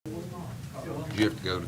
You have to go to.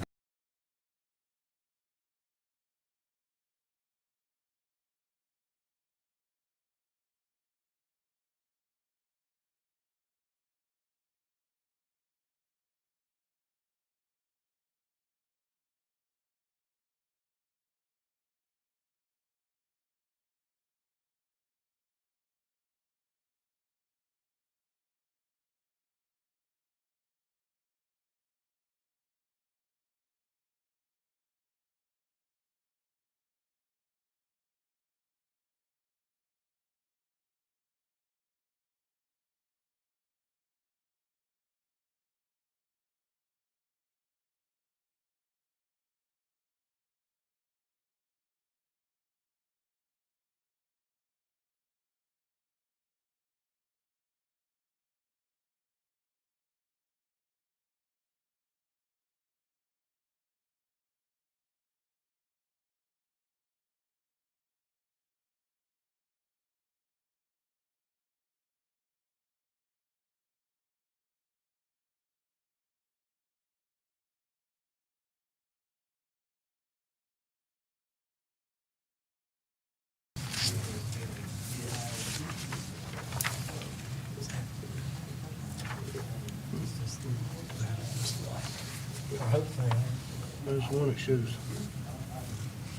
There's one that shows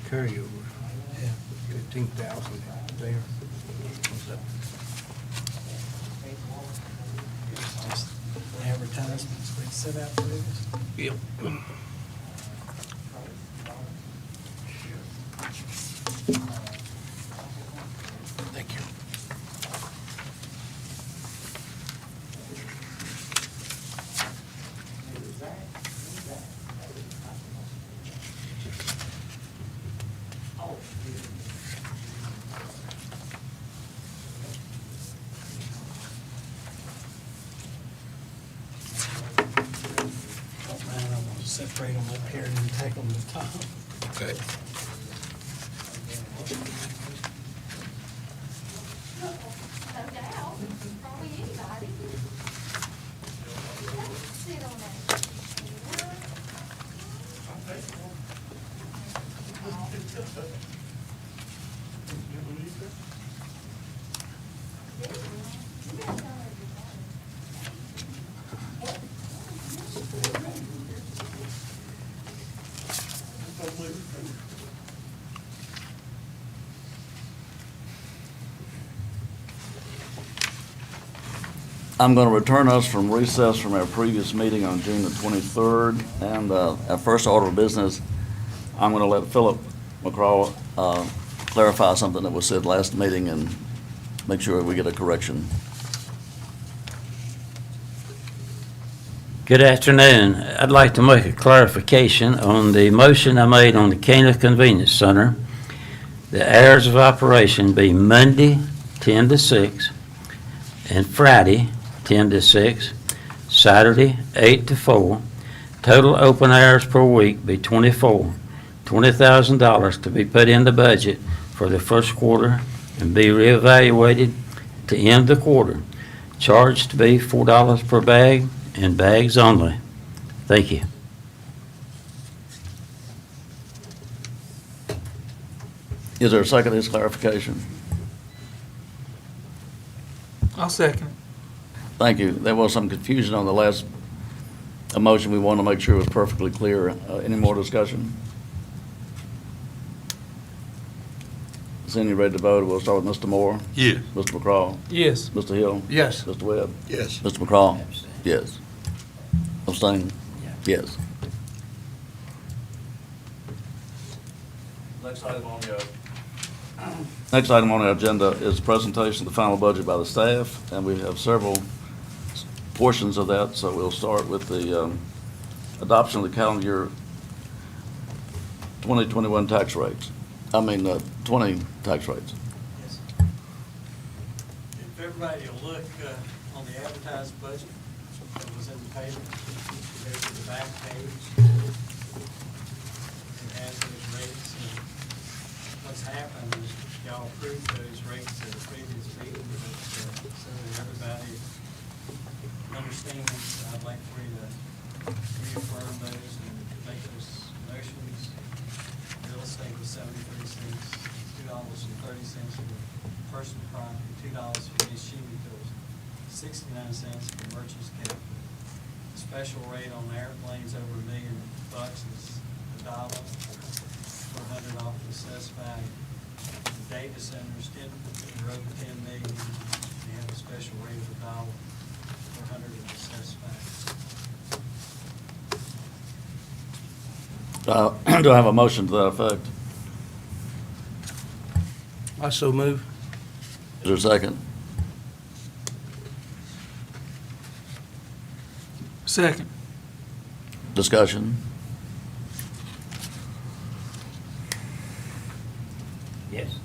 carryover, 15,000 there. What's that? Just advertisements we set out for this. Yep. Thank you. Don't mind, I'm gonna separate them up here and then take them to the top. Okay. No doubt, probably anybody. Sit on that. I'm going to return us from recess from our previous meeting on June the 23rd. And our first order of business, I'm going to let Philip McCraw clarify something that was said last meeting and make sure we get a correction. Good afternoon. I'd like to make a clarification on the motion I made on the Cana Convenience Center. The hours of operation be Monday, 10 to 6, and Friday, 10 to 6, Saturday, 8 to 4. Total open hours per week be 24. $20,000 to be put in the budget for the first quarter and be reevaluated to end the quarter. Charge to be $4 per bag and bags only. Thank you. Is there a second to this clarification? I'll second. Thank you. There was some confusion on the last motion. We want to make sure it was perfectly clear. Any more discussion? Cindy, ready to vote? We'll start with Mr. Moore. Yes. Mr. McCraw. Yes. Mr. Hill. Yes. Mr. Webb. Yes. Mr. McCraw. Abstain. Yes. Abstain? Yes. Next item on our agenda is presentation of the final budget by the staff, and we have several portions of that, so we'll start with the adoption of the calendar year 2021 tax rates. 20 tax rates. Yes. If everybody will look on the advertised budget that was in the paper, there's the back page. It has those rates. And what's happened is y'all approved those rates at a previous meeting, but so that everybody understands, I'd like for you to those and make those motions. Real estate was 73 cents, $2.30 for personal property, $2 for machinery tools, 69 cents for merchants capital. The special rate on airplanes over $1 million is $1 per 100 off the assessed value. The data centers, they're over 10 million, they have a special rate of $1 per 100 of the assessed value. Do I have a motion to that effect? I so move. Is there a second? Second. Discussion? Yes.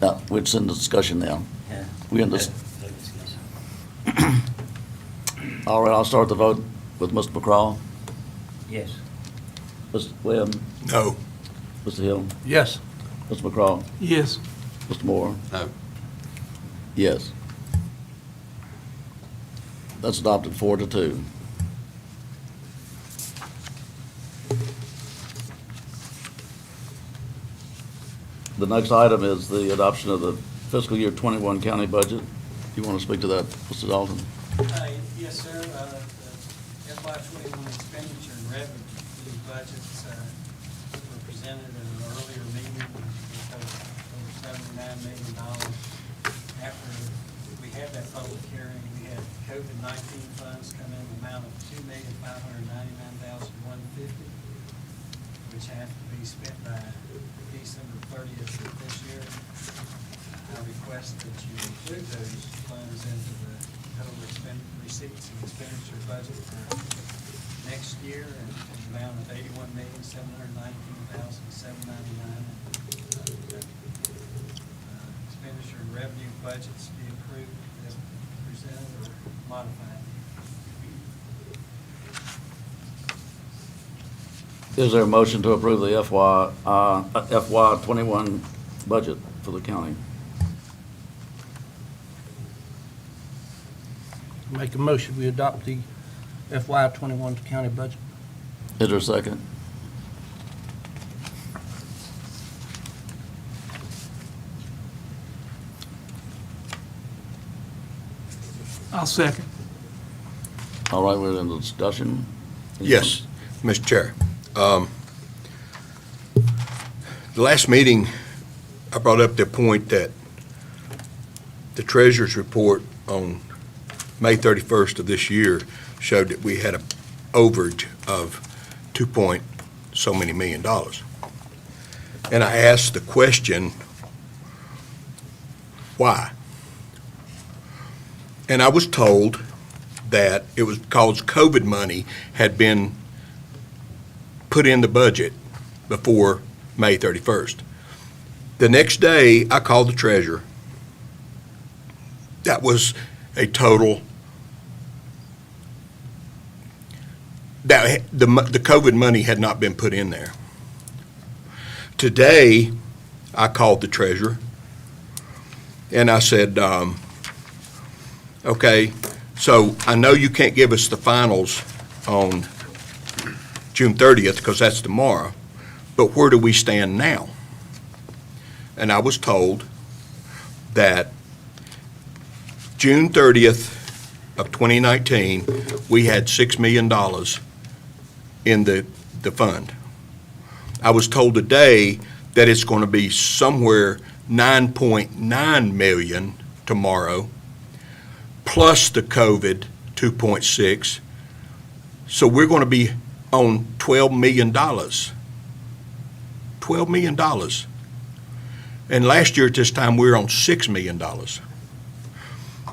It's in discussion now. Yeah. We in this, all right, I'll start the vote with Mr. McCraw. Yes. Mr. Webb, No. Mr. Hill, Yes. Mr. McCraw, Yes. Mr. Moore. No. Yes. That's adopted 4-2. The next item is the adoption of the fiscal year 21 county budget. Do you want to speak to that, Mr. Dalton? Yes, sir. The FY '21 expenditure and revenue budgets were presented at an earlier meeting, over $79 million. After we had that public hearing, we had COVID-19 funds come in the amount of $2,599,150, which have to be spent by December 30th of this year. I request that you include those funds into the total receipts and expenditure budget for next year in the amount of $81,719,799. Expenditure and revenue budgets be approved as presented or modified. Is there a motion to approve the FY 21 budget for the county? Make a motion, we adopt the FY '21 county budget. Is there a second? I'll second. All right, we're in the discussion. Yes, Mr. Chair. The last meeting, I brought up the point that the treasurer's report on May 31st of this year showed that we had an overage of $2 million. And I asked the question, why? And I was told that it was because COVID money had been put in the budget before May 31st. The next day, I called the treasurer. That was a total, that the COVID money had not been put in there. Today, I called the treasurer and I said, okay, so I know you can't give us the finals on June 30th because that's tomorrow, but where do we stand now? And I was told that June 30th of 2019, we had $6 million in the fund. I was told today that it's going to be somewhere 9.9 million tomorrow, plus the COVID 2.6. So we're going to be on $12 million. $12 million. And last year at this time, we were on $6 million.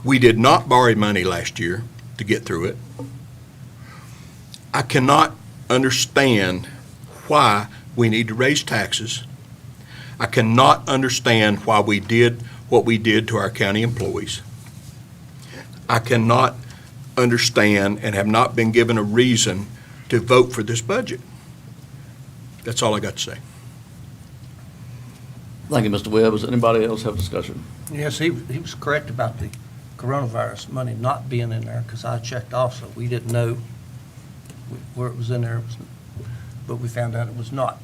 We did not borrow money last year to get through it. I cannot understand why we need to raise taxes. I cannot understand why we did what we did to our county employees. I cannot understand and have not been given a reason to vote for this budget. That's all I got to say. Thank you, Mr. Webb. Does anybody else have discussion? Yes, he was correct about the coronavirus money not being in there, because I checked also. We didn't know where it was in there, but we found out it was not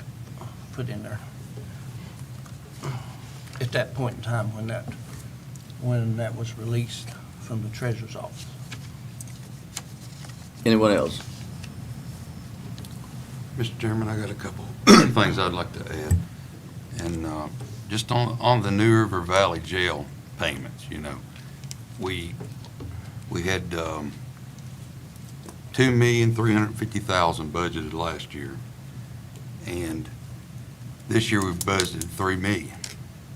put in there at that point in time when that was released from the treasurer's office. Anyone else? Mr. Chairman, I got a couple things I'd like to add. And just on the New River Valley Jail payments, you know, we had $2,350,000 budgeted last year. And this year we've budgeted $3 million,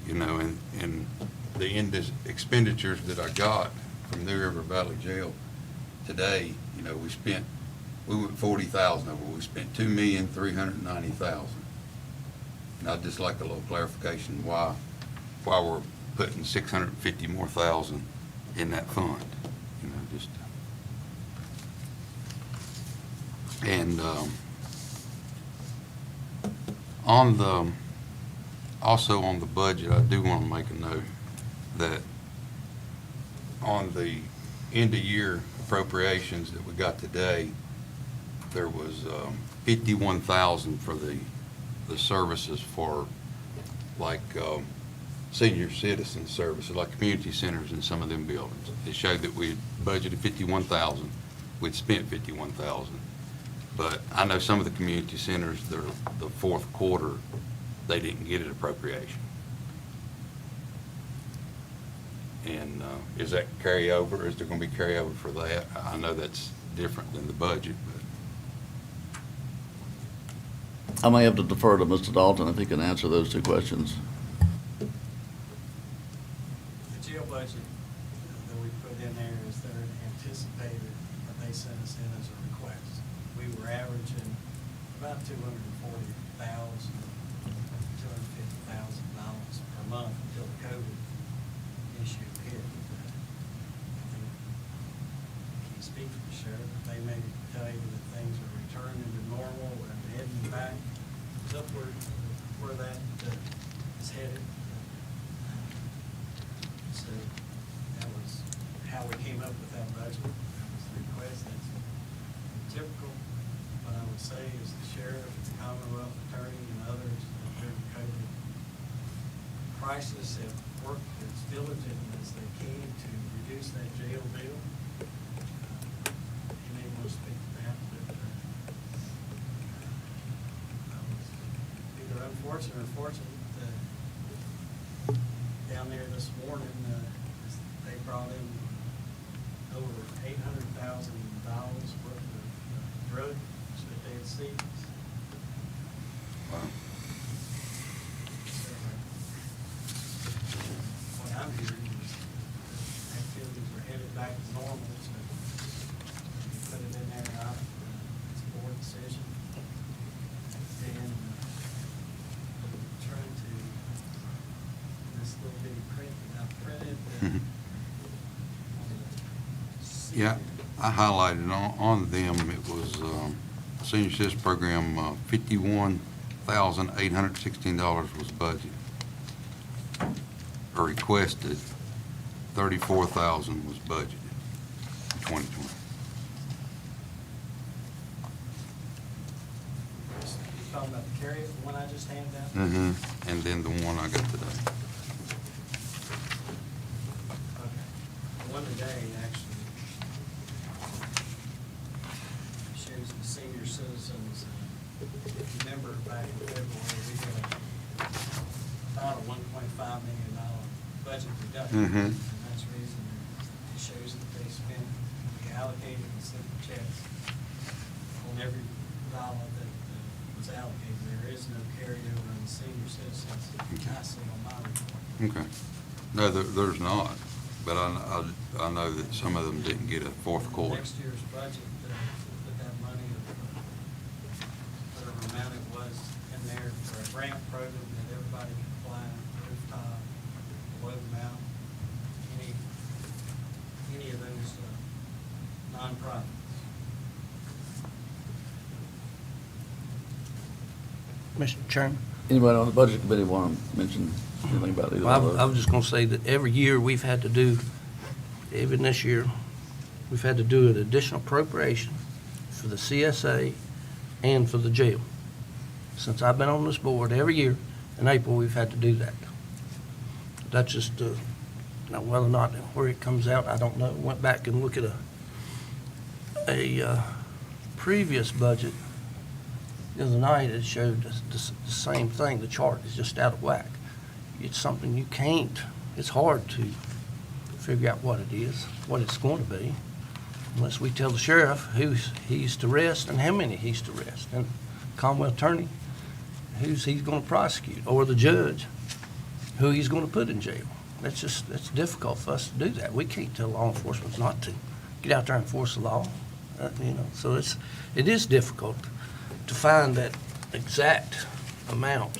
you know, and the expenditures that I got from New River Valley Jail today, you know, we went 40,000 over, we spent $2,390,000. And I'd just like a little clarification why we're putting 650 more thousand in that fund, you know, just. And also on the budget, I do want to make a note that on the end-of-year appropriations that we got today, there was 51,000 for the services for like senior citizen services, like community centers in some of them buildings. It showed that we had budgeted 51,000, we'd spent 51,000. But I know some of the community centers, the fourth quarter, they didn't get an appropriation. And is that carryover? Is there going to be carryover for that? I know that's different than the budget, but. I may have to defer to Mr. Dalton if he can answer those two questions. The jail budget that we put in there is their anticipated, what they sent us in as a request. We were averaging about $240,000, $250,000 per month until the COVID issue hit. I think, can you speak for the sheriff? They may tell you that things are returning to normal and heading back upward where that is headed. So that was how we came up with that budget. That was the request. That's typical. What I would say is the sheriff, the Commonwealth Attorney, and others during the COVID crisis have worked as diligently as they can to reduce that jail bill. You may want to speak to that, but either unfortunate or fortunate, down there this morning, they brought in over $800,000 worth of drugs that they had seized. Wow. So, what I'm hearing is activities are headed back to normal, so you put it in there, it's a board decision. And trying to, this little bitty print that I printed. Mhm. Yeah, I highlighted on them, it was senior citizen program, $51,816 was budgeted. Or requested, $34,000 was budgeted in 2020. You talking about the carrier, the one I just handed out? Mm-hmm. And then the one I got today. Okay. The one today actually shows the senior citizens. If you remember back in February, we had about a $1.5 million budget reduction. Mhm. And that's the reason it shows that they spent, we allocated and sent the checks on every dollar that was allocated. There is no carryover on the senior citizens. I see on my report. Okay. No, there's not, but I know that some of them didn't get a fourth quarter. Next year's budget, put that money, whatever amount it was in there for a grant program that everybody can apply, rooftop, below the mountain, any of those nonprofits. Mr. Chairman? Anybody on the budget committee want to mention anything about either Well, of I those? was just going to say that every year we've had to do, even this year, we've had to do an additional appropriation for the CSA and for the jail. Since I've been on this board, every year in April, we've had to do that. That's just, now whether or not where it comes out, I don't know. Went back and looked at a previous budget the other night. It showed the same thing. The chart is just out of whack. It's something you can't, it's hard to figure out what it is, what it's going to be, unless we tell the sheriff who he's to arrest and how many he's to arrest, and Commonwealth attorney, who's he's going to prosecute, or the judge, who he's going to put in jail. That's difficult for us to do that. We can't tell law enforcement not to get out there and enforce the law, so it is difficult to find that exact amount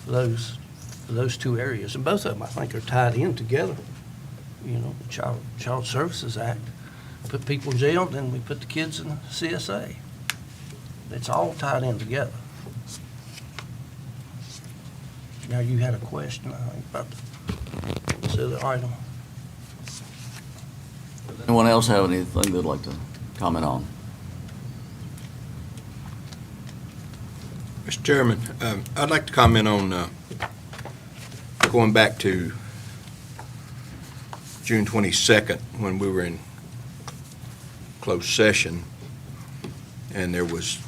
for those two areas. And both of them, I think, are tied in together. The Child Services Act, put people in jail, then we put the kids in the CSA. It's all tied in together. Now, you had a question, I think, about this other item. Anyone else have anything they'd like to comment on? Mr. Chairman, I'd like to comment on going back to June 22nd, when we were in closed session, and there was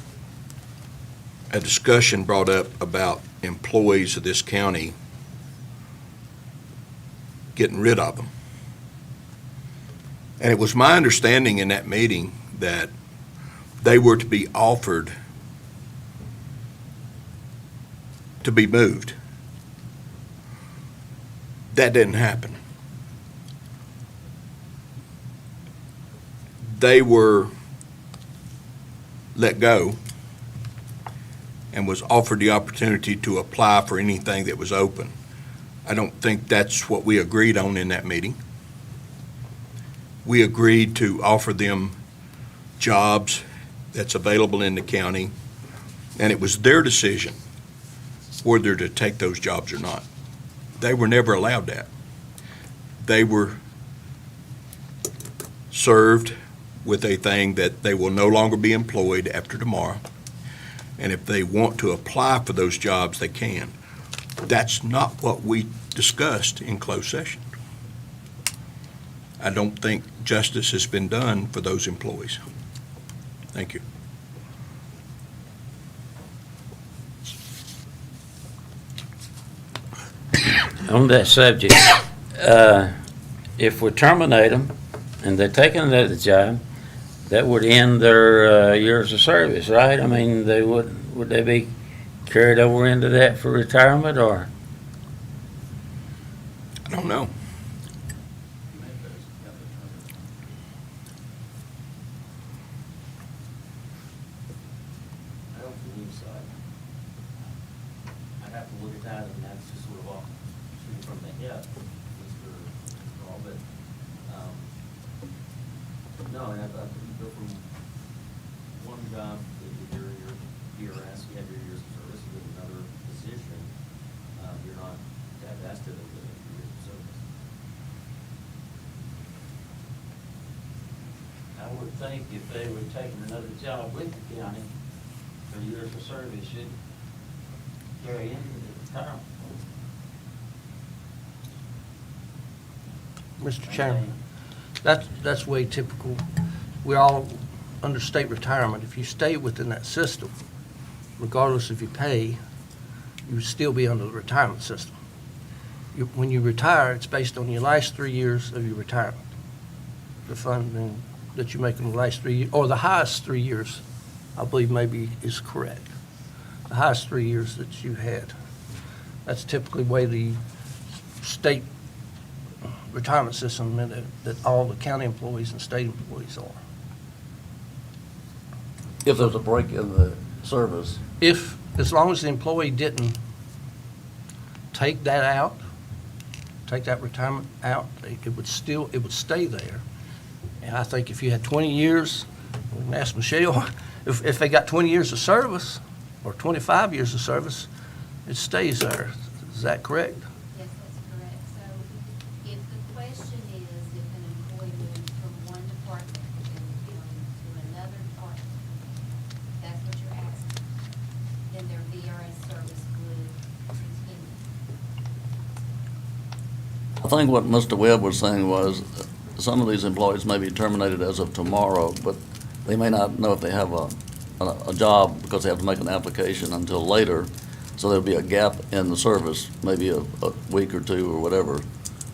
a discussion brought up about employees of this county getting rid of them. And it was my understanding in that meeting that they were to be offered to be moved. That didn't happen. They were let go and was offered the opportunity to apply for anything that was open. I don't think that's what we agreed on in that meeting. We agreed to offer them jobs that's available in the county, and it was their decision whether to take those jobs or not. They were never allowed that. They were served with a thing that they will no longer be employed after tomorrow. And if they want to apply for those jobs, they can. That's not what we discussed in closed session. I don't think justice has been done for those employees. Thank you. On that subject, if we terminate them and they're taking another job, that would end their years of service, right? I mean, would they be carried over into that for retirement, or? I don't know. I don't believe so. I'd have to look at that, and that's just sort of off, shooting from the hip, Mr. Carroll, but, no, I think you go from one job, your PRS, you have your years of service, you go to another position, you're not divested of the years of service. I would think if they were taking another job with the county, their years of service should carry into the retirement. Mr. Chairman, that's way typical. We're all under state retirement. If you stay within that system, regardless if you pay, you would still be under the retirement system. When you retire, it's based on your last 3 years of your retirement. The funding that you make in the last 3 years, or the highest 3 years, I believe maybe is correct. The highest 3 years that you had. That's typically the way the state retirement system that all the county employees and state employees are. If there's a break in the service, As long as the employee didn't take that retirement out, it would stay there. And I think if you had 20 years, we can ask Michelle, if they got 20 years of service or 25 years of service, it stays there. Is that correct? Yes, that's correct. So if the question is if an employee moves from one department within the county to another department, think what Mr. Webb was saying was, some of these employees may be terminated as of tomorrow, but they may not know if they have a job because they have to make an application until later. So there'll be a gap in the service, maybe a week or two or whatever.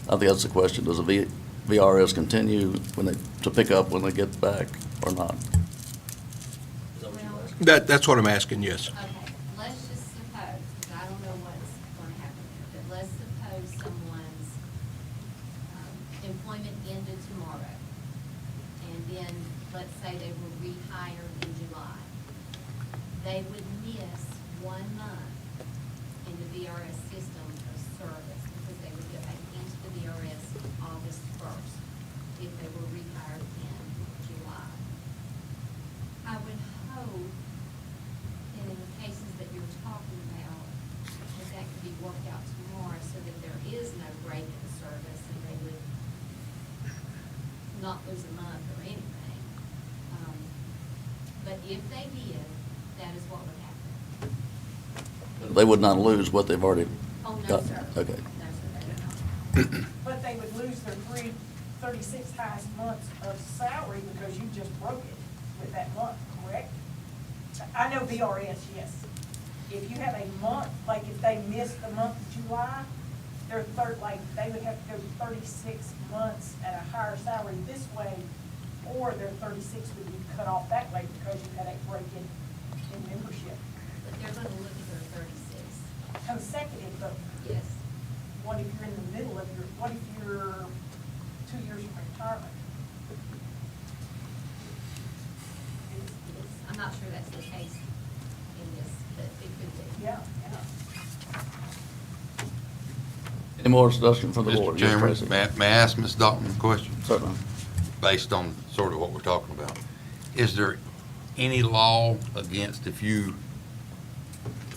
I think that's the question. Does the VRS continue to pick up when they get back or not? Is that what you're asking? That's what I'm asking, yes. Okay, let's just suppose, because I don't know what's going to happen there, but let's suppose someone's employment ended tomorrow, and then, let's say they were rehired in July. They would miss 1 month in the VRS system of service, because they would go back into the VRS August 1st if they were rehired in July. I would hope, and in the cases that you're talking about, that could be worked out tomorrow so that there is no break in the service and they would not lose a month or anything. But if they did, that is what would happen. They would not lose what they've already Oh, no, got. sir. Okay. No, sir, they would not. But they would lose their 36 highest months of salary because you just broke it with that month, correct? I know VRS, yes. If you have a month, like if they missed the month of July, their they would have to go 36 months at a higher salary this way, or their 36 would be cut off that way because you had a break in membership. But they're going to look at their 36. Consecutive, but Yes. what if you're in the middle of what if you're 2 years from retirement? I'm not sure that's the case in this, but it could be. Yeah, yeah. Any more discussion from the board? Mr. Yes, Chairman, Tracy. may I ask Ms. Dalton a question? Certainly. Based on sort of what we're talking about. Is there any law against if you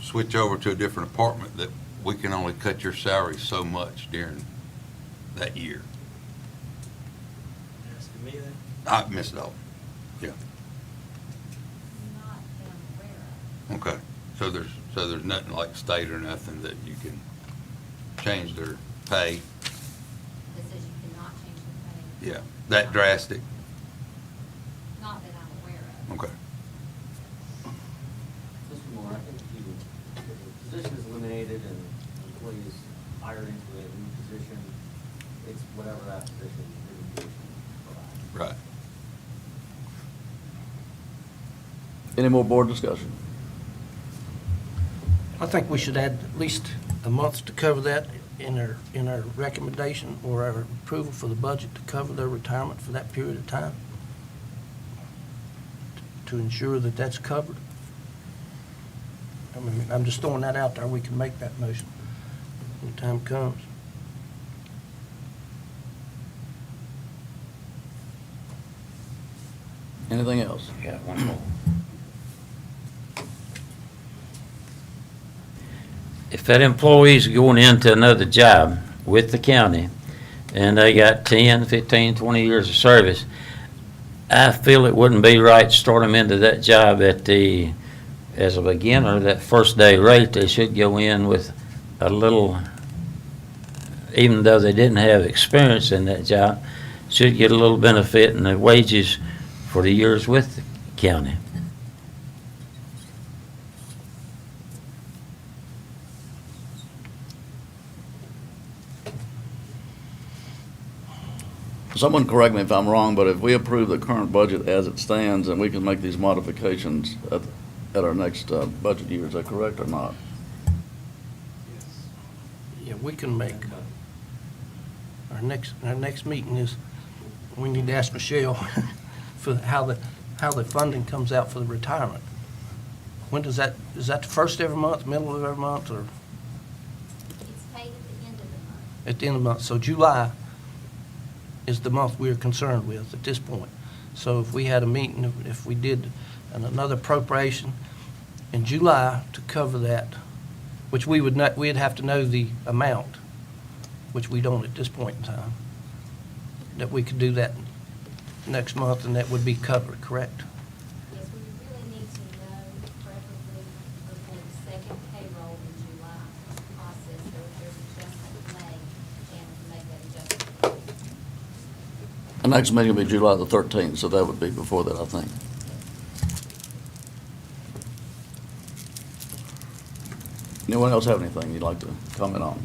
switch over to a different department that we can only cut your salary so much during that year? You asking me that? Ms. Dalton, yeah, Not that I'm aware of. okay. So there's nothing like state or nothing that you can change their pay? That says you cannot change the pay. Yeah, that drastic? Not that I'm aware of. Okay. Mr. Moore, I think if the position is eliminated and the employee is hired into a new position, it's whatever that position provides. Right. Any more board discussion? I think we should add at least a month to cover that in our recommendation or our approval for the budget to cover their retirement for that period of time, to ensure that that's covered. I mean, I'm just throwing that out there. We can make that motion when the time comes. Anything else? I got one more. If that employee's going into another job with the county, and they got 10, 15, 20 years of service, I feel it wouldn't be right to start them into that job as a beginner, that first day rate. They should go in with a little, even though they didn't have experience in that job, should get a little benefit in the wages for the years with the county. Someone correct me if I'm wrong, but if we approve the current budget as it stands, then we can make these modifications at our next budget year. Is that correct or not? Yes. Yeah, we can make, our next meeting is, we need to ask Michelle for how the funding comes out for the retirement. When does that, is that the first every month, middle of every month, or It's paid at the end of the month. at the end of the month? So July is the month we're concerned with at this point. So if we had a meeting, if we did another appropriation in July to cover that, which we would not, we'd have to know the amount, which we don't at this point in time, that we could do that next month and that would be covered, correct? Yes, we really need to know preferably before the second payroll in July process, so if there's adjustment made, and to make that The next meeting will be July the 13th, so that would be before that, I think. Anyone else have anything you'd like to comment on?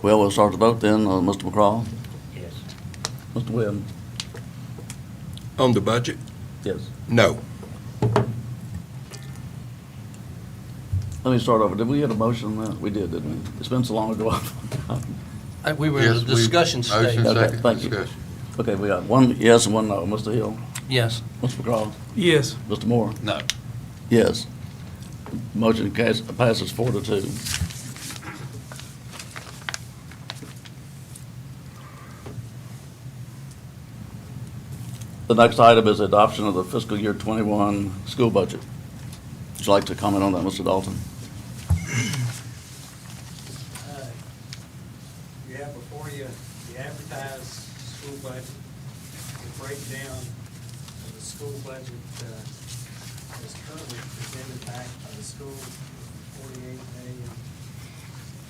Well, we'll start the vote then. Mr. McCraw? Yes. Mr. Webb? On the budget? Yes. No. Let me start over. Did we get a motion on that? We did, didn't we? It's been so long ago. We were in Yes, the we- discussion stage. Motion, Okay, second thank you. discussion. Okay, we got one yes and one no. Mr. Hill? Yes. Mr. McCraw? Yes. Mr. Moore? No. Yes. Motion passes 4-2. The next item is adoption of the fiscal year 21 school budget. Would you like to comment on that, Mr. Dalton? You have before you the advertised school budget, the breakdown of the school budget is currently presented back by the school,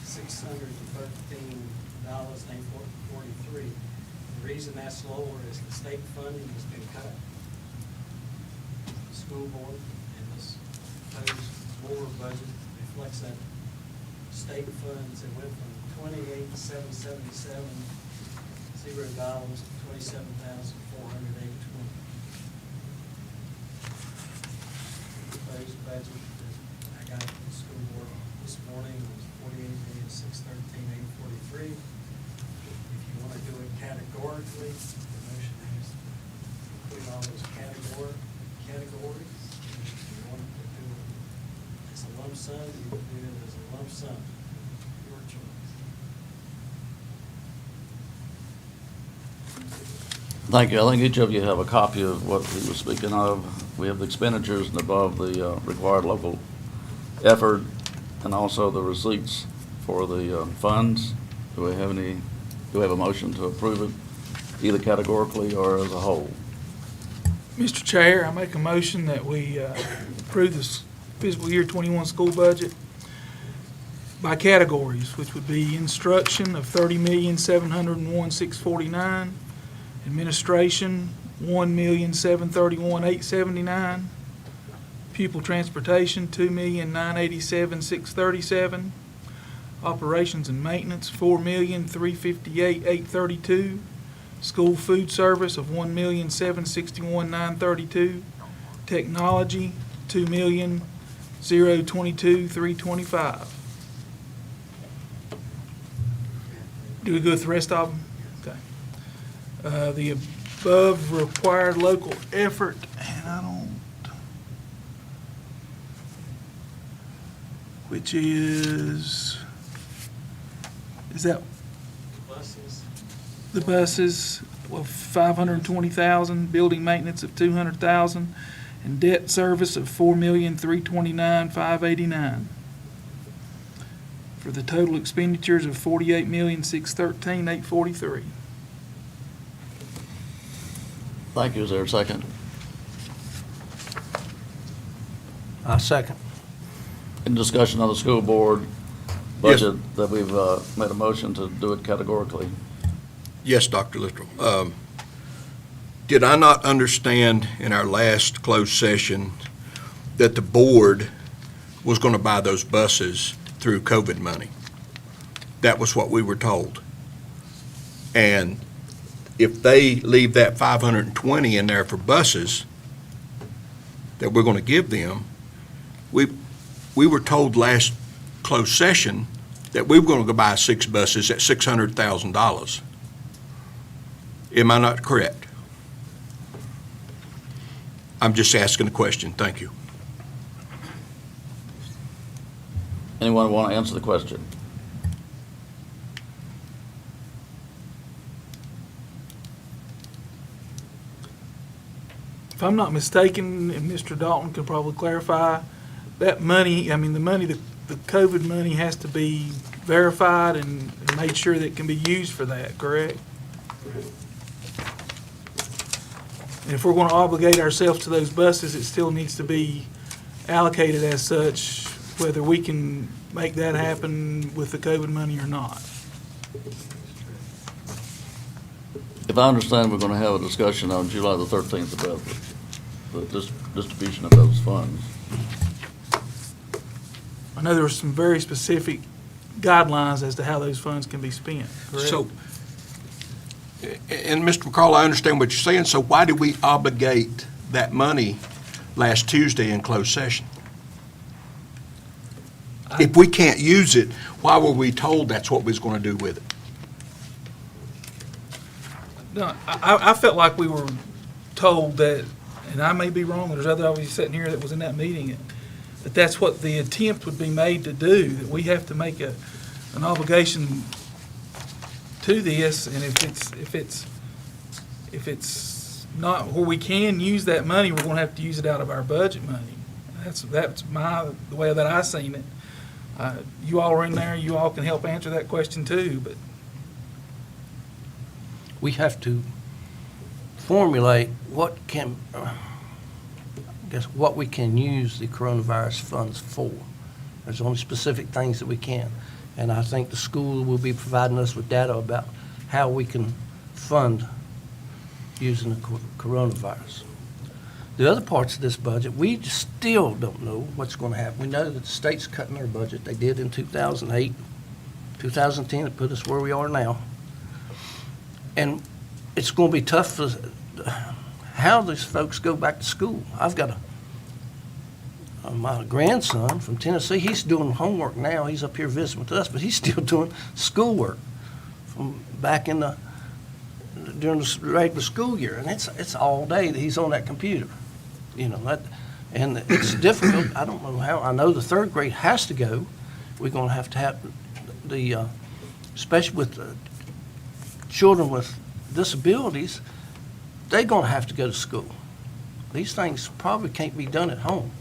$48,613,843. The reason that's lower is the state funding has been cut. The school board and this proposed lower budget reflects that state funds that went from $28,777 to $27,408.20. Proposed budget that I got from the school board this morning was $48,613,843. If you want to do it categorically, the motion is to put all those categories. If you want to do it as a lump sum, you can do it as a lump sum. Your choice. Thank you. I think each of you have a copy of what he was speaking of. We have the expenditures and above the required local effort, and also the receipts for the funds. Do we have a motion to approve it, either categorically or as a whole? Mr. Chair, I make a motion that we approve this fiscal year 21 school budget by categories, which would be instruction of $30,701,649, administration $1,731,879, pupil transportation $2,987,637, operations and maintenance $4,358,832, school food service of $1,761,932, technology $2,022,325. Do we go with the rest of them? Okay. The above required local effort, and I don't, which is that Buses, the buses of 520,000, building maintenance of 200,000, and debt service of 4,329,589. For the total expenditures of 48,613,843. Thank you. Is there a second? I second. In discussion of the school board Yes. budget, that we've made a motion to do it categorically. Yes, Dr. Littrell. Did I not understand in our last closed session that the board was going to buy those buses through COVID money? That was what we were told. And if they leave that 520 in there for buses that we're going to give them, we were told last closed session that we were going to go buy 6 buses at $600,000. Am I not correct? I'm just asking a question. Thank you. Anyone want to answer the question? If I'm not mistaken, and Mr. Dalton could probably clarify, that money, I mean, the money, the COVID money has to be verified and made sure that it can be used for that, correct? And if we're going to obligate ourselves to those buses, it still needs to be allocated as such, whether we can make that happen with the COVID money or not. If I understand, we're gonna have a discussion on July the 13th about the distribution of those funds. I know there were some very specific guidelines as to how those funds can be spent, correct? So, and Mr. McCall, I understand what you're saying, so why did we obligate that money last Tuesday in closed session? If we can't use it, why were we told that's what we was going to do with it? No, I felt like we were told that, and I may be wrong, there's other obviously sitting here that was in that meeting, that that's what the attempt would be made to do, that we have to make an obligation to this, and if it's not where we can use that money, we're gonna have to use it out of our budget money. That's the way that I seen it. You all are in there, you all can help answer that question too, but We have to formulate what we can use the coronavirus funds for. There's only specific things that we can. And I think the school will be providing us with data about how we can fund using the coronavirus. The other parts of this budget, we still don't know what's going to happen. We know that the state's cutting their budget. They did in 2008, 2010, it put us where we are now. And it's going to be tough for how these folks go back to school. I've got my grandson from Tennessee. He's doing homework now. He's up here visiting with us, but he's still doing schoolwork from back in during the regular school year, and it's all day that he's on that computer. And it's difficult. I don't know how. I know the third grade has to go. We're going to have the, especially with the children with disabilities, they're going to have to go to school. These things probably can't be done at home.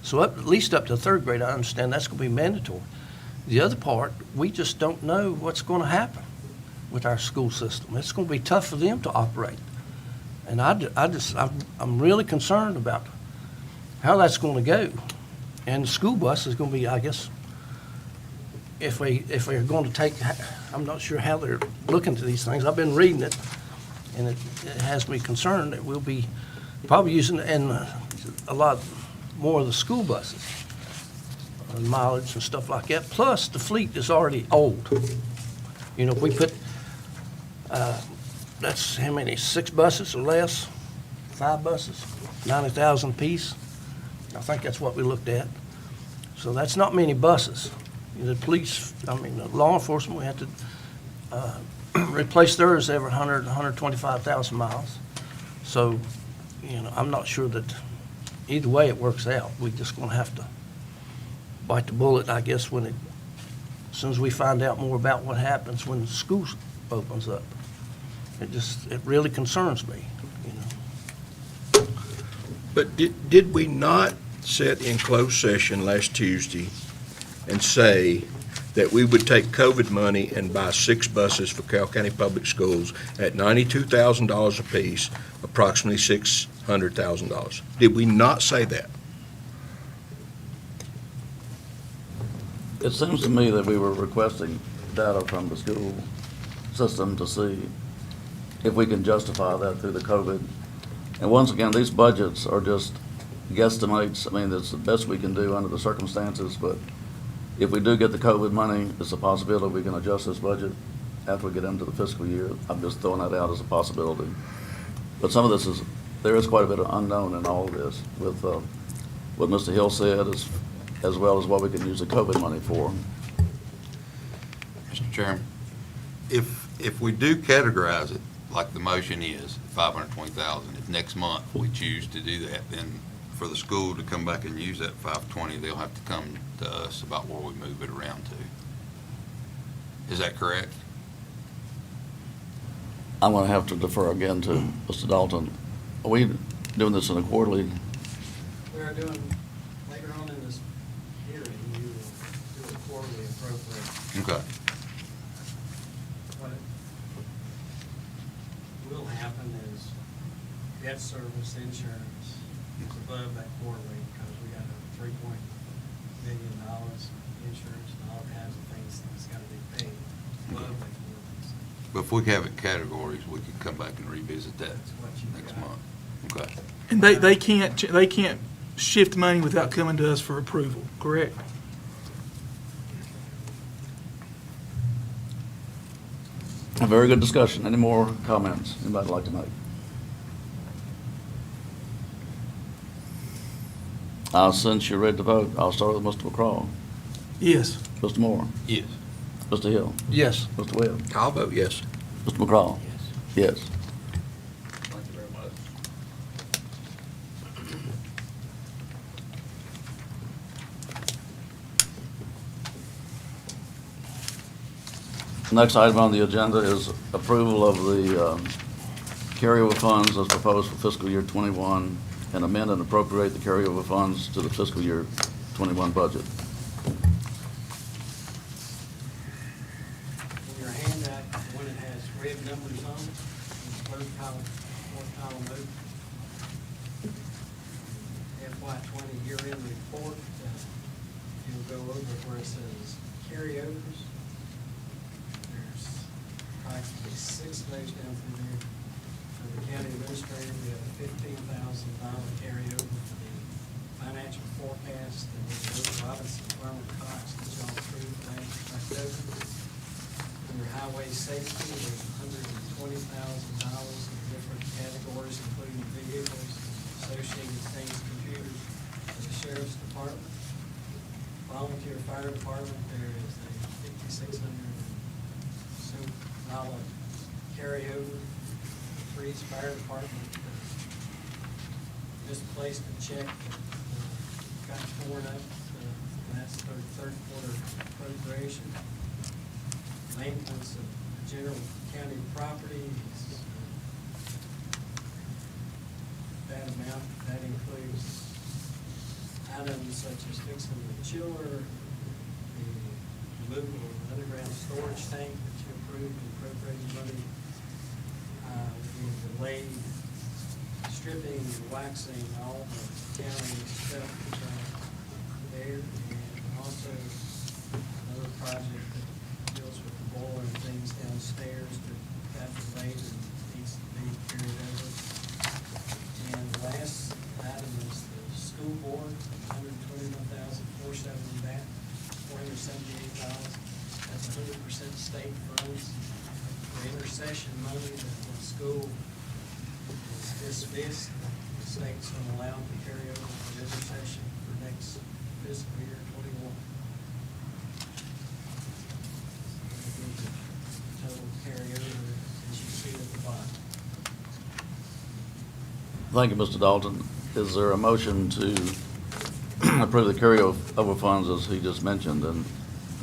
So at least up to third grade, I understand that's going to be mandatory. The other part, we just don't know what's going to happen with our school system. It's going to be tough for them to operate. And I'm really concerned about how that's going to go. And the school bus is going to be, I guess, if they're going to take, I'm not sure how they're looking to these things. I've been reading it, and it has me concerned that we'll be probably using a lot more of the school buses, mileage and stuff like that. Plus, the fleet is already old. If we put, that's how many, 6 buses or less? 5 buses, 90,000 apiece. I think that's what we looked at. So that's not many buses. The police, the law enforcement, we have to replace theirs every 125,000 miles. So, I'm not sure that either way it works out. We're just going to have to bite the bullet, I guess, as soon as we find out more about what happens when the school opens up. It really concerns me, But did we not sit in closed session last Tuesday and say that we would take COVID money and buy 6 buses for Carroll County Public Schools at $92,000 apiece, approximately $600,000? Did we not say that? It seems to me that we were requesting data from the school system to see if we can justify that through the COVID. And once again, these budgets are just guesstimates. It's the best we can do under the circumstances, but if we do get the COVID money, it's a possibility we can adjust this budget after we get into the fiscal year. I'm just throwing that out as a possibility. But some of this there is quite a bit of unknown in all of this with what Mr. Hill said as well as what we can use the COVID money for. Mr. Chairman, if we do categorize it like the motion is, 520,000, if next month we choose to do that, then for the school to come back and use that 520, they'll have to come to us about where we move it around to. Is that correct? I'm going to have to defer again to Mr. Dalton. Are we doing this in a quarterly? We are doing, later on in this hearing, you will do a quarterly appropriation. Okay. What will happen is debt service insurance is above that quarterly because we got a $3 million insurance and all kinds of things that's got to be paid above that quarterly. But if we have it categories, we can come back and revisit that what you next got. month. Okay. And they can't shift money without coming to us for approval, correct? A very good discussion. Any more comments anybody like to make? Since you're ready to vote, I'll start with Mr. McCraw. Yes. Mr. Moore? Yes. Mr. Hill? Yes. Mr. Webb? I'll vote yes. Mr. McCraw? Yes. Thank you very much. Next item on the agenda is approval of the carryover funds as proposed for fiscal year '21 and amend and appropriate the carryover funds to the fiscal year '21 budget. In your handout, when it has red numbers on it, in the third column, fourth column over, FY '20 year-end report, you'll go over where it says carryovers. There's practically 6 of those down through there. For the county administrator, we have a $15,000 carryover for the financial forecast, and then Will Robinson, Farmer Cox, that y'all approved last October. Under highway safety, there's $120,000 in different categories, including vehicles, associated things, computers, for the sheriff's department. Volunteer fire department, there is a $5,600 carryover. Freeze fire department misplaced a check that got torn up, and that's their third quarter appropriation. Maintenance of general county property is that amount. That includes items such as fixing the chiller, the removal of the underground storage tank that you approved and appropriated money. We delayed stripping and waxing all the county stuff there, and also another project that deals with the boiler and things downstairs that got delayed and needs to be carried over. And the last item is the school board, $121,470 back, $478. That's 100% state funds. For intercession money that the school is dismissed, the state's going to allow them to carry over for intercession for next fiscal year '21. Total carryover, as you see at the bottom. Thank you, Mr. Dalton. Is there a motion to approve the carryover funds as he just mentioned? And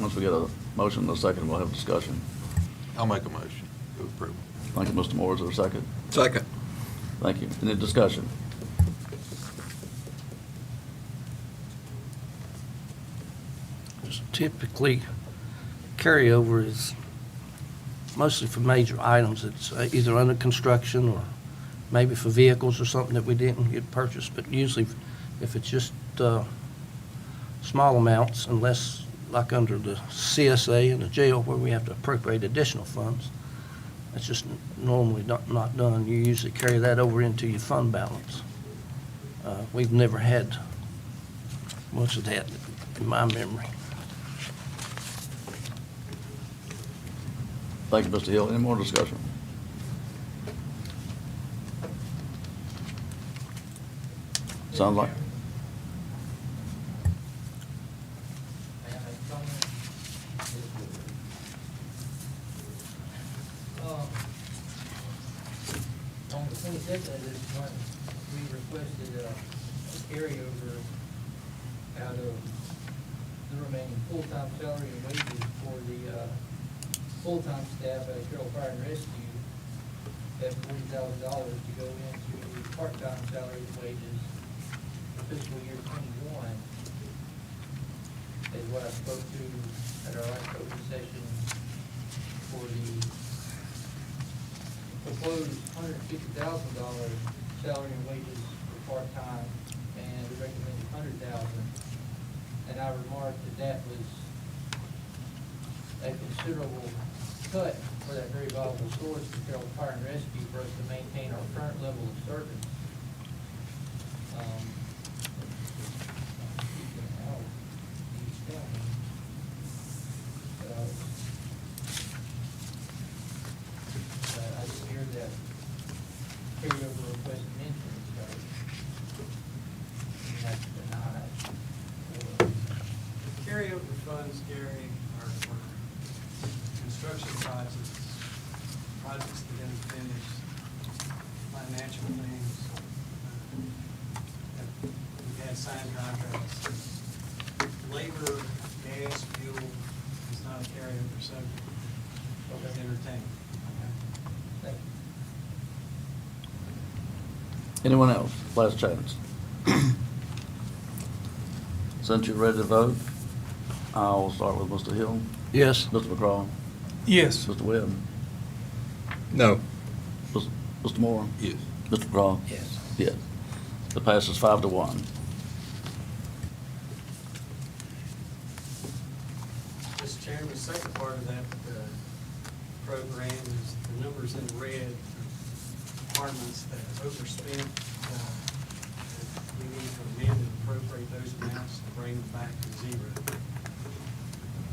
once we get a motion in a second, we'll have discussion. I'll make a motion to approve. Thank you, Mr. Moore. Is there a second? Second. Thank you. Any discussion? Just typically, carryover is mostly for major items. It's either under construction or maybe for vehicles or something that we didn't get purchased. But usually, if it's just small amounts, unless like under the CSA and the jail where we have to appropriate additional funds, that's just normally not done. You usually carry that over into your fund balance. We've never had much of that in my memory. Thank you, Mr. Hill. Any more discussion? Sounds like, On the 26th of this month, we requested a carryover out of the remaining full-time salary and wages for the full-time staff at Carroll Fire and Rescue at $40,000 to go into the part-time salary and wages for fiscal year '21. Is what I spoke to at our last open session for the proposed $150,000 salary and wages for part-time, and we recommended $100,000. And I remarked that that was a considerable cut for that very valuable source for Carroll Fire and Rescue for us to maintain our current level of service. I just hear that carryover request mentioned, so that's denied. Carryover funds, Gary, are for construction projects that didn't finish, financial things. We've had signed contracts. Labor, gas, fuel is not a carryover subject. It's entertainment. Thank you. Anyone else? Last chance. Since you're ready to vote, I'll start with Mr. Hill, Yes. Mr. McCraw, Yes. Mr. Webb, No. Mr. Moore, Yes. Mr. McCraw. Yes. Yes. It passes 5-1. Mr. Chairman, the second part of that program is the numbers in red, departments that overspent. We need to amend and appropriate those amounts to bring them back to zero.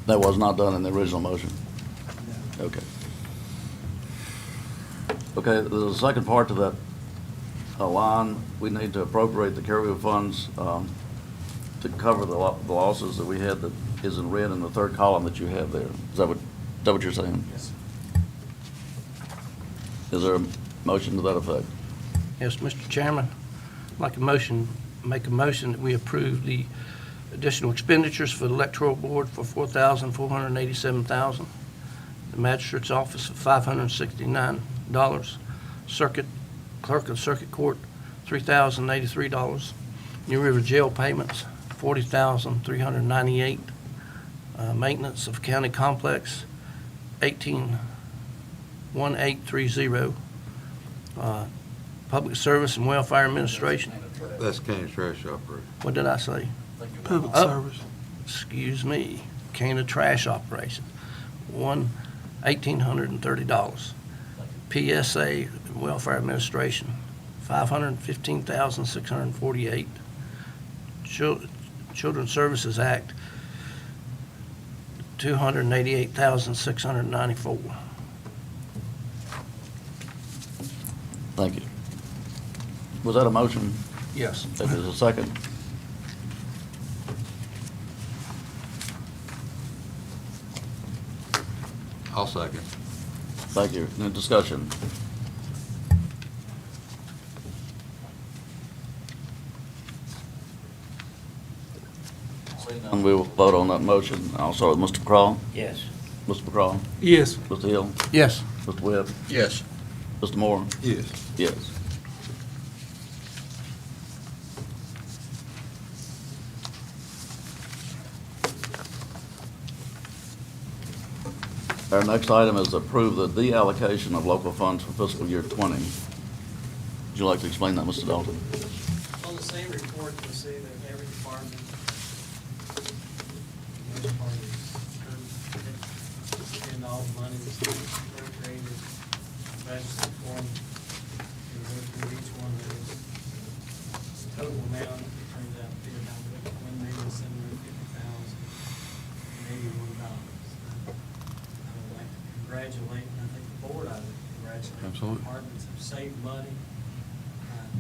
That was not done in the original motion. No. Okay. Okay, there's a second part to that line. We need to appropriate the carryover funds to cover the losses that we had that is in red in the third column that you have there. Is that what you're saying? Yes, sir. Is there a motion to that effect? Yes, Mr. Chairman, I'd like make a motion that we approve the additional expenditures for the electoral board for $4,487,000, the magistrate's office for $569, clerk of circuit court, $3,083, New River jail payments, $40,398, maintenance of county complex, $18,1830, public service and welfare administration. That's county trash operator. What did I say? Public Oh. service. Excuse me, can of trash operation, $1,830. PSA, Welfare Administration, $515,648. Children's Services Act, $288,694. Thank you. Was that a motion? Yes. If there's a second. I'll second. Thank you. Any discussion? And we will vote on that motion. I'll start with Mr. McCraw. Yes. Mr. McCraw. Yes. Mr. Hill. Yes. Mr. Webb. Yes. Mr. Moore. Yes. Yes. Our next item is approve the deallocation of local funds for fiscal year 20. Would you like to explain that, Mr. Dalton? On the same report, you'll see that every department, most part is spend all the money that's appropriated, budgeted for them. You go through each one of those. Total amount turns out to be about $1,750,081. I would like to congratulate, and I think the board ought to congratulate. Absolutely. Departments have saved money,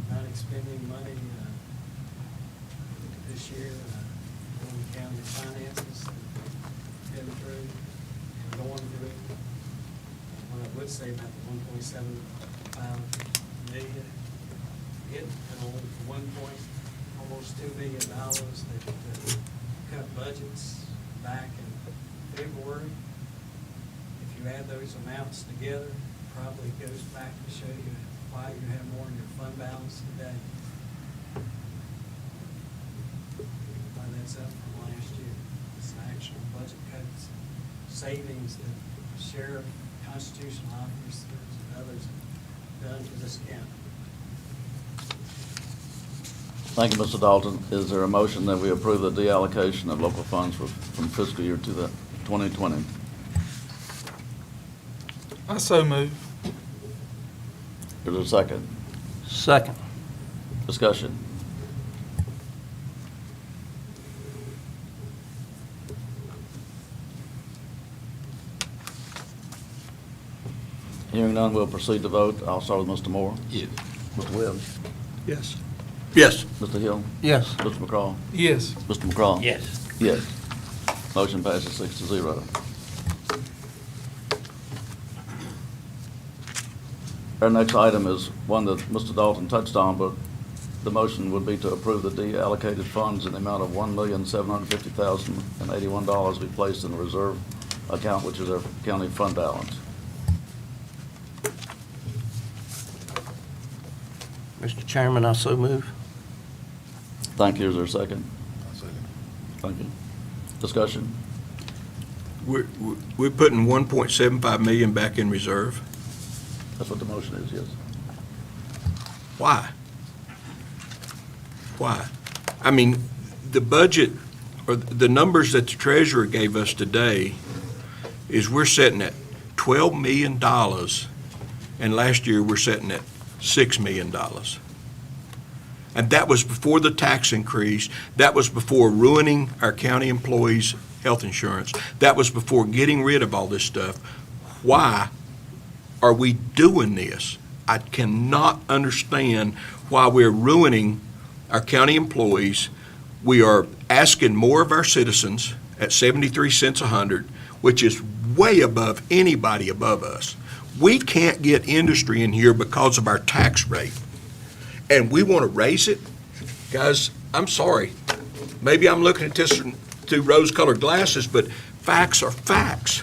not expending money this year, on the county finances, heading through and going through. What I would say about the 1.75 million, getting almost $2 million that cut budgets back in February. If you add those amounts together, probably goes back to show you why you have more in your fund balance today. Why that's up from last year. It's actual budget cuts, savings that sheriff, constitutional officers, and others have done to this county. Thank you, Mr. Dalton. Is there a motion that we approve the deallocation of local funds from fiscal year to the 2020? I so move. Is there a second? Second. Discussion. Hearing none, we'll proceed to vote. I'll start with Mr. Moore. Yes. Mr. Webb. Yes. Yes. Mr. Hill. Yes. Mr. McCraw. Yes. Mr. McCraw. Yes. Yes. Motion passes 6-0. Our next item is one that Mr. Dalton touched on, but the motion would be to approve the deallocated funds in the amount of $1,750,081 to be placed in the reserve account, which is our county fund balance. Mr. Chairman, I so move. Thank you. Is there a second? Thank you. Discussion? We're putting 1.75 million back in reserve. That's what the motion is, yes. Why? Why? I mean, the budget, or the numbers that the treasurer gave us today is we're sitting at $12 million, and last year we're sitting at $6 million. And that was before the tax increase. That was before ruining our county employees' health insurance. That was before getting rid of all this stuff. Why are we doing this? I cannot understand why we're ruining our county employees. We are asking more of our citizens at 73 cents a hundred, which is way above anybody above us. We can't get industry in here because of our tax rate. And we want to raise it? Guys, I'm sorry. Maybe I'm looking at this through rose-colored glasses, but facts are facts.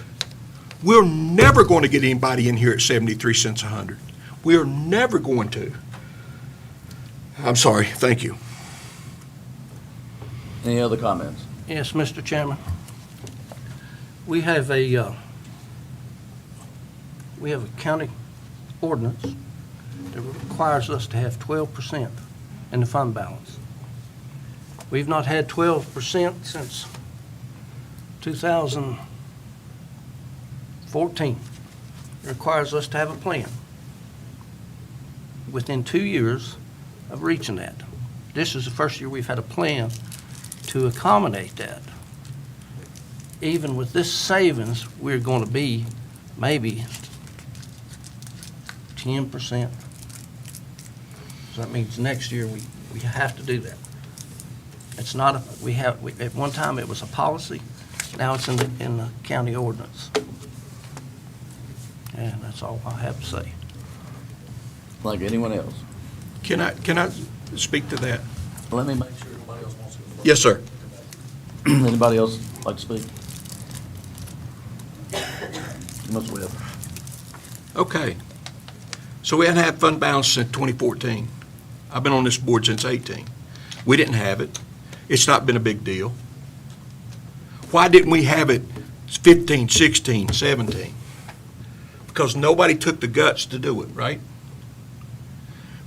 We're never going to get anybody in here at 73 cents a hundred. We are never going to. I'm sorry. Thank you. Any other comments? Yes, Mr. Chairman. We have a county ordinance that requires us to have 12% in the fund balance. We've not had 12% since 2014. It requires us to have a plan within 2 years of reaching that. This is the first year we've had a plan to accommodate that. Even with this savings, we're going to be maybe 10%. So that means next year we have to do that. It's not, at one time it was a policy, now it's in the county ordinance. And that's all I have to say. Thank you. Anyone else? Can I speak to that? Let me make sure nobody else wants to. Yes, sir. Anybody else like to speak? Mr. Webb. Okay. So we hadn't had fund balance since 2014. I've been on this board since 18. We didn't have it. It's not been a big deal. Why didn't we have it 15, 16, 17? Because nobody took the guts to do it, right?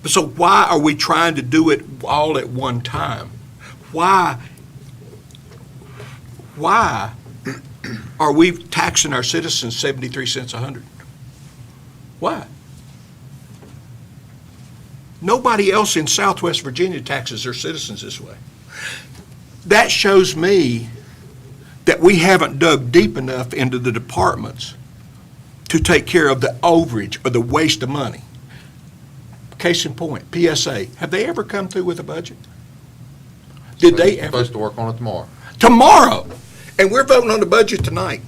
But so why are we trying to do it all at one time? Why are we taxing our citizens 73 cents a hundred? Why? Nobody else in Southwest Virginia taxes their citizens this way. That shows me that we haven't dug deep enough into the departments to take care of the overage or the waste of money. Case in point, PSA, have they ever come through with a budget? Did they ever? Supposed to work on it tomorrow. Tomorrow, and we're voting on the budget tonight.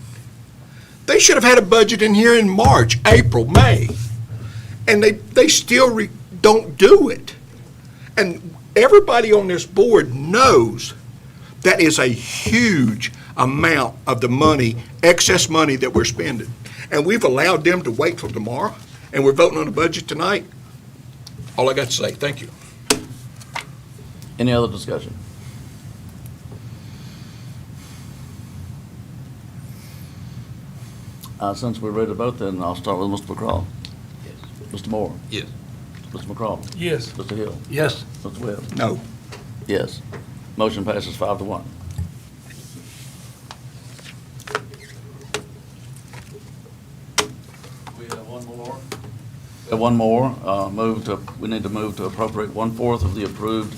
They should have had a budget in here in March, April, May, and they still don't do it. And everybody on this board knows that is a huge amount of the money, excess money that we're spending. And we've allowed them to wait till tomorrow, and we're voting on the budget tonight. All I got to say, thank you. Any other discussion? Since we're ready to vote, then I'll start with Mr. McCraw. Yes. Mr. Moore. Yes. Mr. McCraw. Yes. Mr. Hill. Yes. Mr. Webb. No. Yes. Motion passes 5-1. We have One more, we need to move to appropriate 1/4 of the approved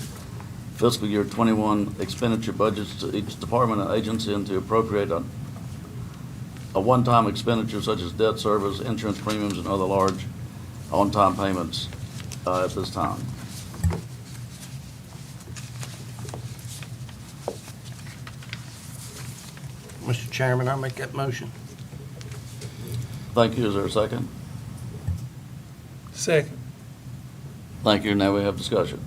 fiscal year 21 expenditure budgets to each department and agency, and to appropriate a one-time expenditure such as debt service, insurance premiums, and other large on-time payments at this time. Mr. Chairman, I make that motion. Thank you. Is there a second? Second. Thank you. Now we have discussion.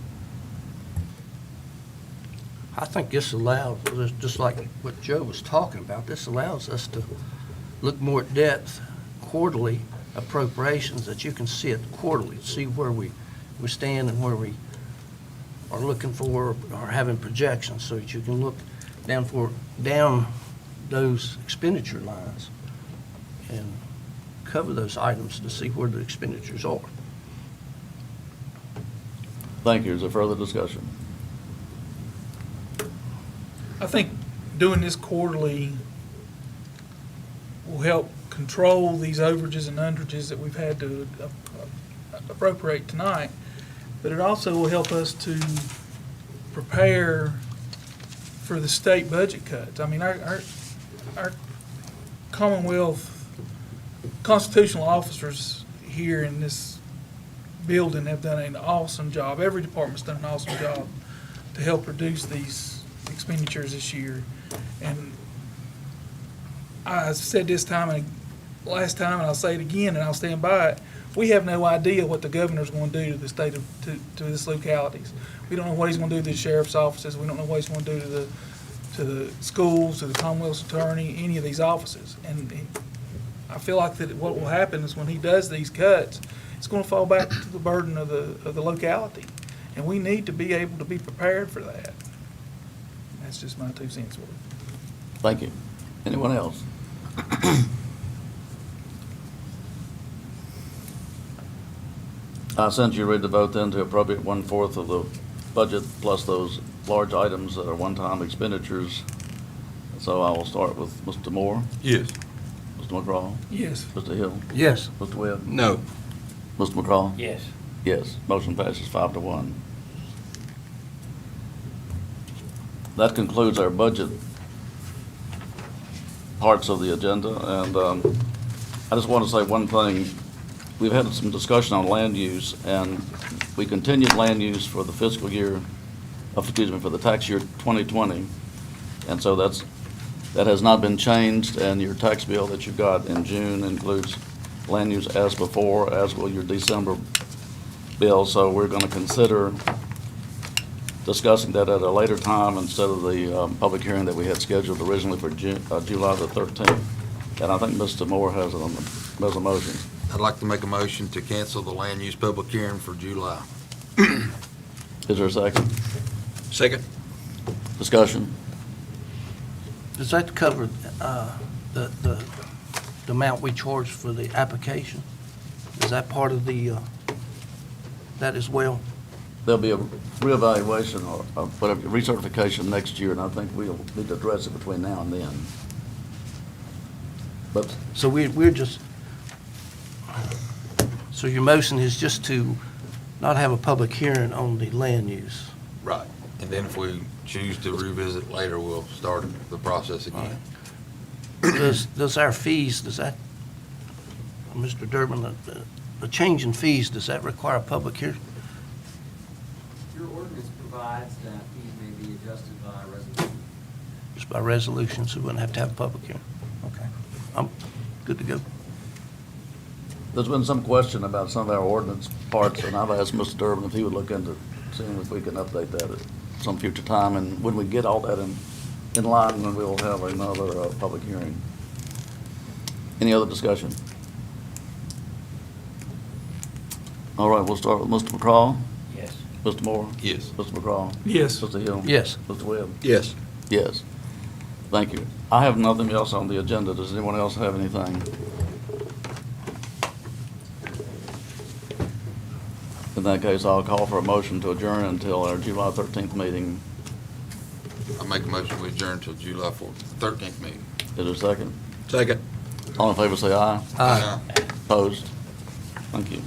I think this allows, just like what Joe was talking about, this allows us to look more at depth, quarterly appropriations, that you can see it quarterly, see where we stand and where we are looking for or having projections, so that you can look down those expenditure lines and cover those items to see where the expenditures are. Thank you. Is there further discussion? I think doing this quarterly will help control these overages and underages that we've had to appropriate tonight, but it also will help us to prepare for the state budget cuts. I mean, our Commonwealth constitutional officers here in this building have done an awesome job. Every department's done an awesome job to help reduce these expenditures this year. And I said this time and last time, and I'll say it again, and I'll stand by it. We have no idea what the governor's going to do to the state of, to this localities. We don't know what he's going to do to the sheriff's offices. We don't know what he's going to do to the schools, to the Commonwealth's attorney, any of these offices. And I feel like that what will happen is when he does these cuts, it's going to fall back to the burden of the locality. And we need to be able to be prepared for that. That's just my 2 cents worth. Thank you. Anyone else? Since you read the vote then to appropriate 1/4 of the budget plus those large items that are one-time expenditures, so I will start with Mr. Moore, Yes. Mr. McCraw, Yes. Mr. Hill, Yes. Mr. Webb, No. Mr. McCraw. Yes. Yes, motion passes 5-1. That concludes our budget parts of the agenda, and I just want to say one thing. We've had some discussion on land use, and we continued land use for the fiscal year, for the tax year 2020, and so that has not been changed, and your tax bill that you got in June includes land use as before, as will your December bill. So we're going to consider discussing that at a later time instead of the public hearing that we had scheduled originally for July the 13th. And I think Mr. Moore has it on the motion. I'd like to make a motion to cancel the land use public hearing for July. Is there a second? Second? Discussion? Does that cover the amount we charge for the application? Is that part of that as well? There'll be a reevaluation or whatever, recertification next year, and I think we'll need to address it between now and then. But So we're just, so your motion is just to not have a public hearing on the land use? Right. And then if we choose to revisit later, we'll start the process again. Does our fees, does that, Mr. Durbin, the change in fees, does that require a public hearing? Your ordinance provides that fees may be adjusted by resolution. Just by resolution, so we wouldn't have to have a public hearing? Okay. I'm good to go. there's been some question about some of our ordinance parts, and I've asked Mr. Durbin if he would look into seeing if we can update that at some future time. And when we get all that in line, then we'll have another public hearing. Any other discussion? All right, we'll start with Mr. McCraw. Yes. Mr. Moore? Yes. Mr. McCraw? Yes. Mr. Hill? Yes. Mr. Webb? Yes. Yes. Thank you. I have nothing else on the agenda. Does anyone else have anything? In that case, I'll call for a motion to adjourn until our July 13th meeting. I make a motion we adjourn until July 13th meeting. Is there a second? Second. All in favor say aye. Aye. Opposed? Thank you.